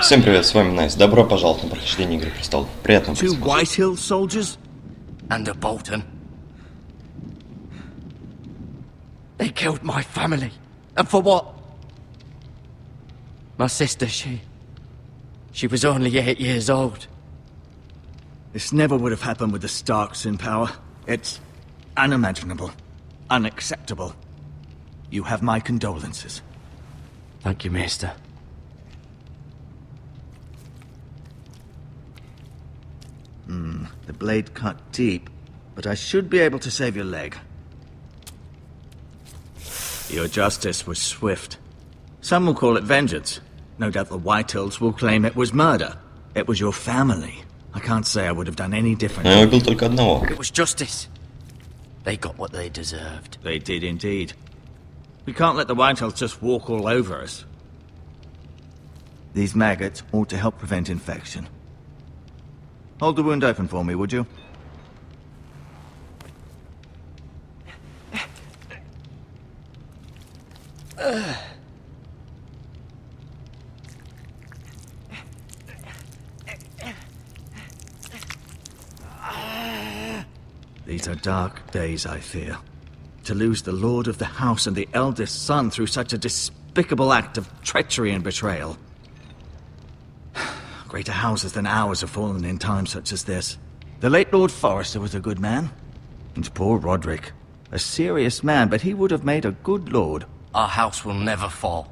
Всем привет, с вами Найс. Добро пожаловать на прохождение Игры Престолов. Приятного Two просмотра. White Hill soldiers? And a Bolton. They killed my family. And for what? My sister, she was only 8 years old. This never would have happened with the Starks in power. It's unimaginable. Unacceptable. You have my condolences. Thank you, Maester. The blade cut deep, but I should be able to save your leg. Your justice was swift. Some will call it vengeance. No doubt the Whitehills will claim it was murder. It was your family. I can't say I would have done any Я differently. убил только одного. It was justice. They got what they deserved. They did indeed. We can't let the Whitehills just walk all over us. These maggots ought to help prevent infection. Hold the wound open for me, would you? These are dark days, I fear. To lose the lord of the house and the eldest son through such a despicable act of treachery and betrayal. Greater houses than ours have fallen in times such as this. The late Lord Forrester was a good man. And poor Roderick. A serious man, but he would have made a good lord. Our house will never fall.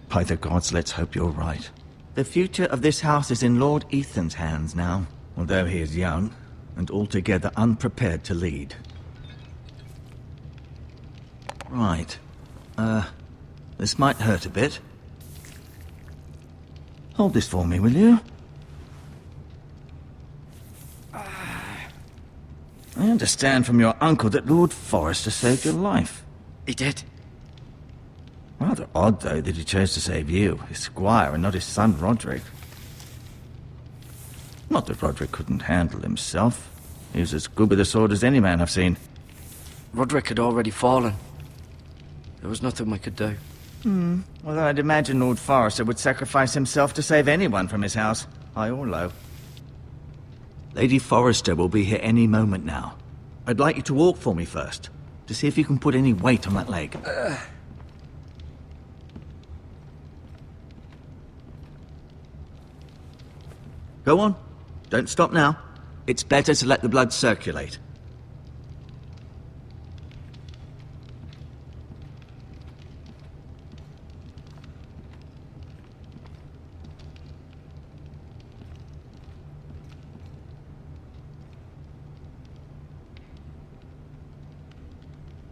By the gods, let's hope you're right. The future of this house is in Lord Ethan's hands now, although he is young and altogether unprepared to lead. Right. This might hurt a bit. Hold this for me, will you? I understand from your uncle that Lord Forrester saved your life. He did. Rather odd, though, that he chose to save you, his squire, and not his son Roderick. Not that Roderick couldn't handle himself. He was as good with a sword as any man I've seen. Roderick had already fallen. There was nothing we could do. Although I'd imagine Lord Forrester would sacrifice himself to save anyone from his house, high or low. Lady Forrester will be here any moment now. I'd like you to walk for me first, to see if you can put any weight on that leg. Go on. Don't stop now. It's better to let the blood circulate.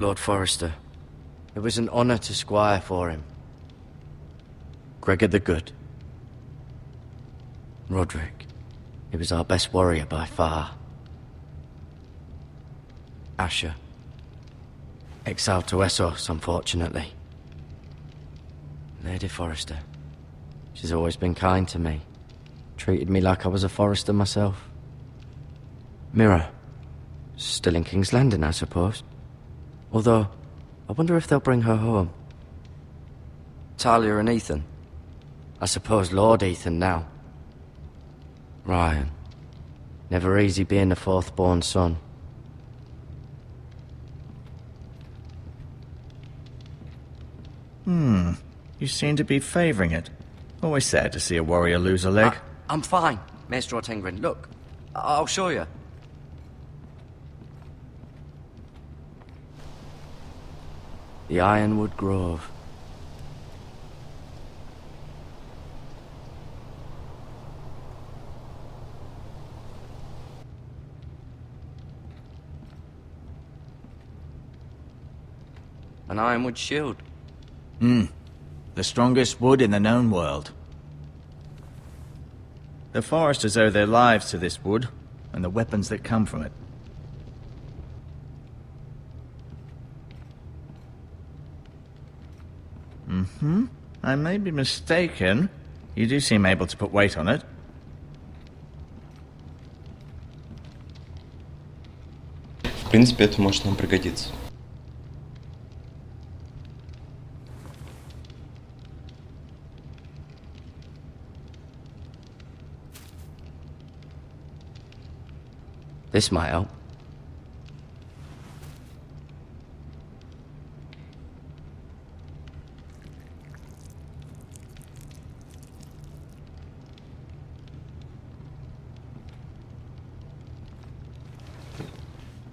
Lord Forrester. It was an honor to squire for him. Gregor the Good. Roderick. He was our best warrior by far. Asher. Exiled to Essos, unfortunately. Lady Forrester. She's always been kind to me. Treated me like I was a Forrester myself. Mira. Still in King's Landing, I suppose. Although, I wonder if they'll bring her home. Talia and Ethan. I suppose Lord Ethan now. Ryan. Never easy being the fourth-born son. You seem to be favouring it. Always sad to see a warrior lose a leg. I'm fine, Maester Ortengrin. Look, I'll show you. The Ironwood Grove. An ironwood shield. The strongest wood in the known world. The foresters owe their lives to this wood, and the weapons that come from it. I may be mistaken. You do seem able to put weight on it. В принципе, это может нам пригодиться. This might help.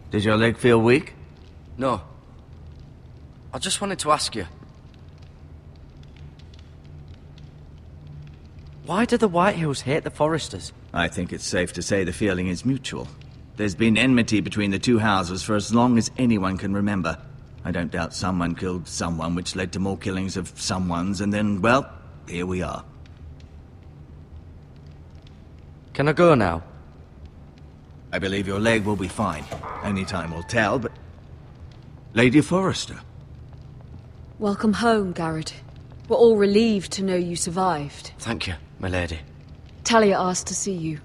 Does your leg feel weak? No. I just wanted to ask you. Why do the Whitehills hate the Forresters? I think it's safe to say the feeling is mutual. There's been enmity between the two houses for as long as anyone can remember. I don't doubt someone killed someone, which led to more killings of someones, and then, well, here we are. Can I go now? I believe your leg will be fine. Only time will tell, but... Lady Forrester. Welcome home, Garrett. We're all relieved to know you survived. Thank you, my lady. Talia asked to see you.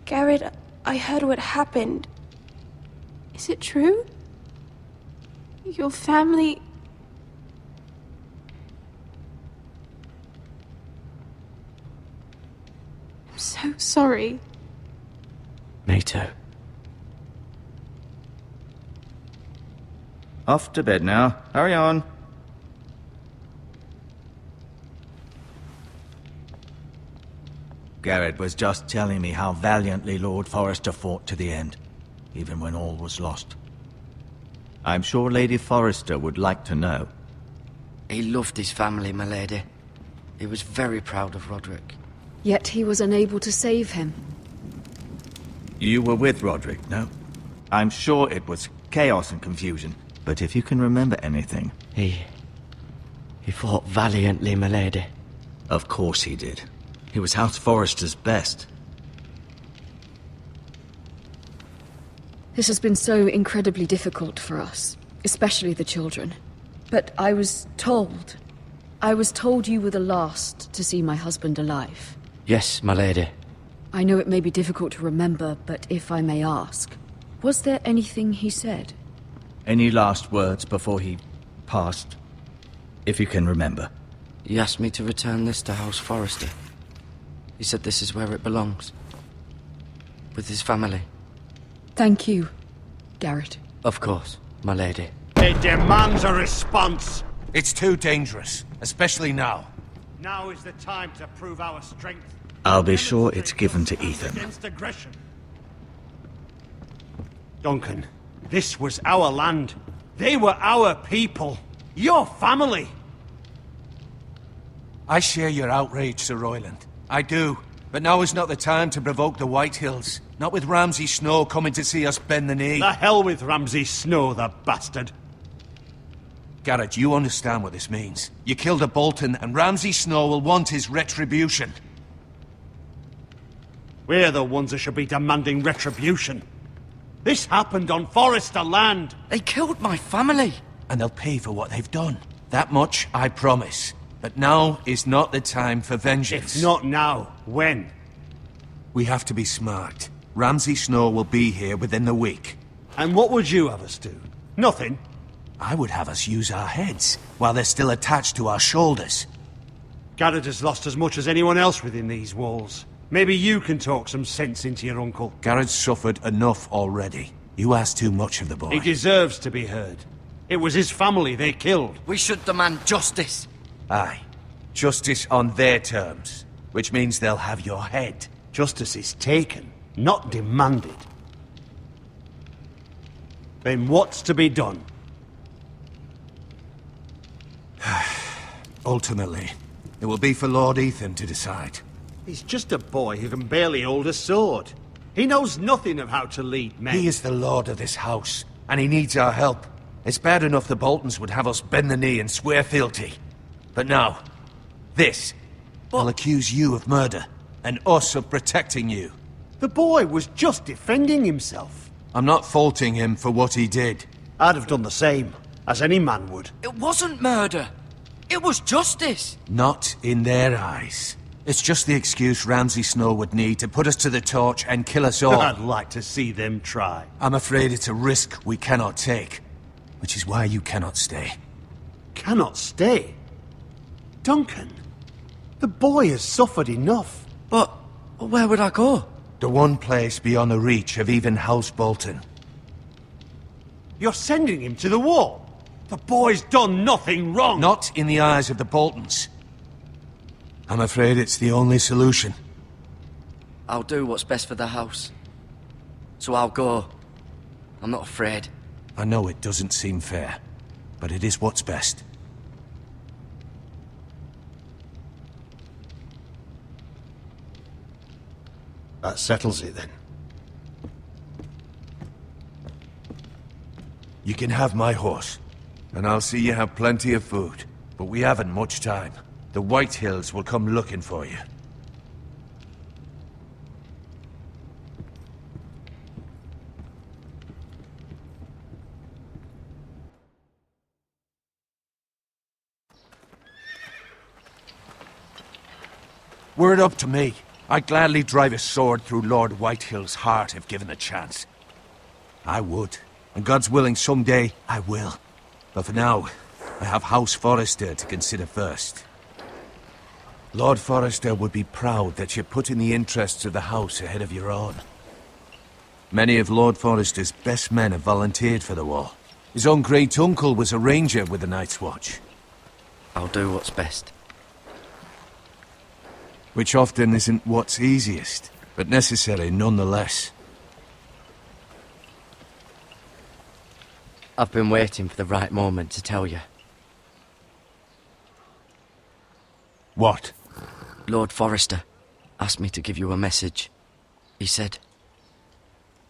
Garrett, I heard what happened. Is it true? Your family... I'm so sorry. Me too. Off to bed now. Hurry on. Garrett was just telling me how valiantly Lord Forrester fought to the end, even when all was lost. I'm sure Lady Forrester would like to know. He loved his family, my lady. He was very proud of Roderick. Yet he was unable to save him. You were with Roderick, no? I'm sure it was chaos and confusion, but if you can remember anything... He fought valiantly, my lady. Of course he did. He was House Forrester's best. This has been so incredibly difficult for us, especially the children. But I was told you were the last to see my husband alive. Yes, my lady. I know it may be difficult to remember, but if I may ask, was there anything he said? Any last words before he passed? If you can remember. He asked me to return this to House Forrester. He said this is where it belongs. With his family. Thank you, Garrett. Of course, my lady. It demands a response. It's too dangerous, especially now. Now is the time to prove our strength. I'll be sure it's given to Ethan. Against aggression. Duncan, this was our land. They were our people. Your family. I share your outrage, Sir Royland. I do. But now is not the time to provoke the Whitehills. Not with Ramsay Snow coming to see us bend the knee. The hell with Ramsay Snow, the bastard. Garrett, you understand what this means. You killed a Bolton, and Ramsay Snow will want his retribution. We're the ones that should be demanding retribution. This happened on Forrester land. They killed my family. And they'll pay for what they've done. That much, I promise. But now is not the time for vengeance. If not now, when? We have to be smart. Ramsay Snow will be here within the week. And what would you have us do? Nothing. I would have us use our heads, while they're still attached to our shoulders. Garrett has lost as much as anyone else within these walls. Maybe you can talk some sense into your uncle. Garrett's suffered enough already. You ask too much of the boy. He deserves to be heard. It was his family they killed. We should demand justice. Aye. Justice on their terms. Which means they'll have your head. Justice is taken, not demanded. Then what's to be done? Ultimately, it will be for Lord Ethan to decide. He's just a boy who can barely hold a sword. He knows nothing of how to lead men. He is the lord of this house, and he needs our help. It's bad enough the Boltons would have us bend the knee and swear fealty. But now, this. I'll accuse you of murder, and us of protecting you. The boy was just defending himself. I'm not faulting him for what he did. I'd have done the same, as any man would. It wasn't murder. It was justice. Not in their eyes. It's just the excuse Ramsay Snow would need to put us to the torch and kill us all. I'd like to see them try. I'm afraid it's a risk we cannot take, which is why you cannot stay. Cannot stay? Duncan, the boy has suffered enough. But where would I go? The one place beyond the reach of even House Bolton. You're sending him to the wall? The boy's done nothing wrong! Not in the eyes of the Boltons. I'm afraid it's the only solution. I'll do what's best for the house. So I'll go. I'm not afraid. I know it doesn't seem fair, but it is what's best. That settles it then. You can have my horse, and I'll see you have plenty of food. But we haven't much time. The White Hills will come looking for you. Were it up to me, I'd gladly drive a sword through Lord Whitehill's heart if given the chance. I would, and God's willing someday I will. But for now, I have House Forrester to consider first. Lord Forrester would be proud that you're putting the interests of the house ahead of your own. Many of Lord Forrester's best men have volunteered for the war. His own great-uncle was a ranger with the Night's Watch. I'll do what's best. Which often isn't what's easiest, but necessary nonetheless. I've been waiting for the right moment to tell you. What? Lord Forrester asked me to give you a message. He said,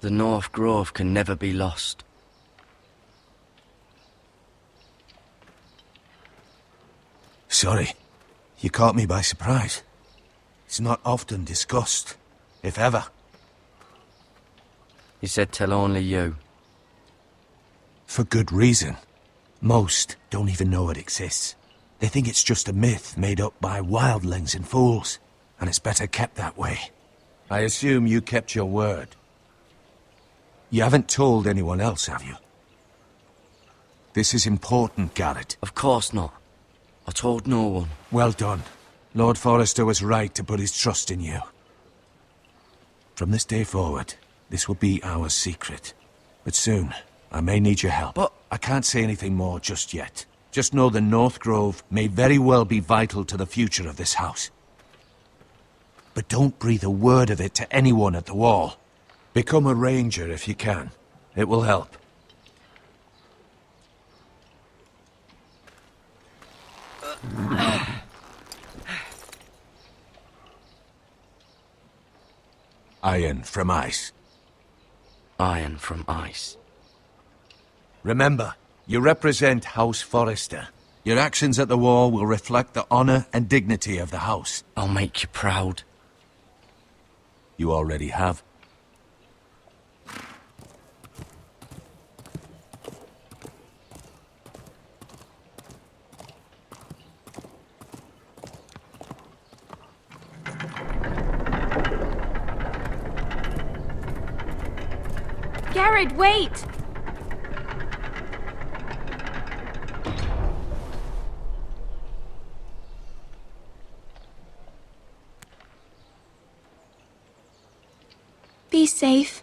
the North Grove can never be lost. Sorry. You caught me by surprise. It's not often discussed, if ever. He said tell only you. For good reason. Most don't even know it exists. They think it's just a myth made up by wildlings and fools, and it's better kept that way. I assume you kept your word. You haven't told anyone else, have you? This is important, Garrett. Of course not. I told no one. Well done. Lord Forrester was right to put his trust in you. From this day forward, this will be our secret. But soon, I may need your help. But I can't say anything more just yet. Just know the North Grove may very well be vital to the future of this house. But don't breathe a word of it to anyone at the wall. Become a ranger if you can. It will help. Iron from ice. Iron from ice. Remember, you represent House Forrester. Your actions at the war will reflect the honor and dignity of the house. I'll make you proud. You already have. Garrett, wait! Be safe.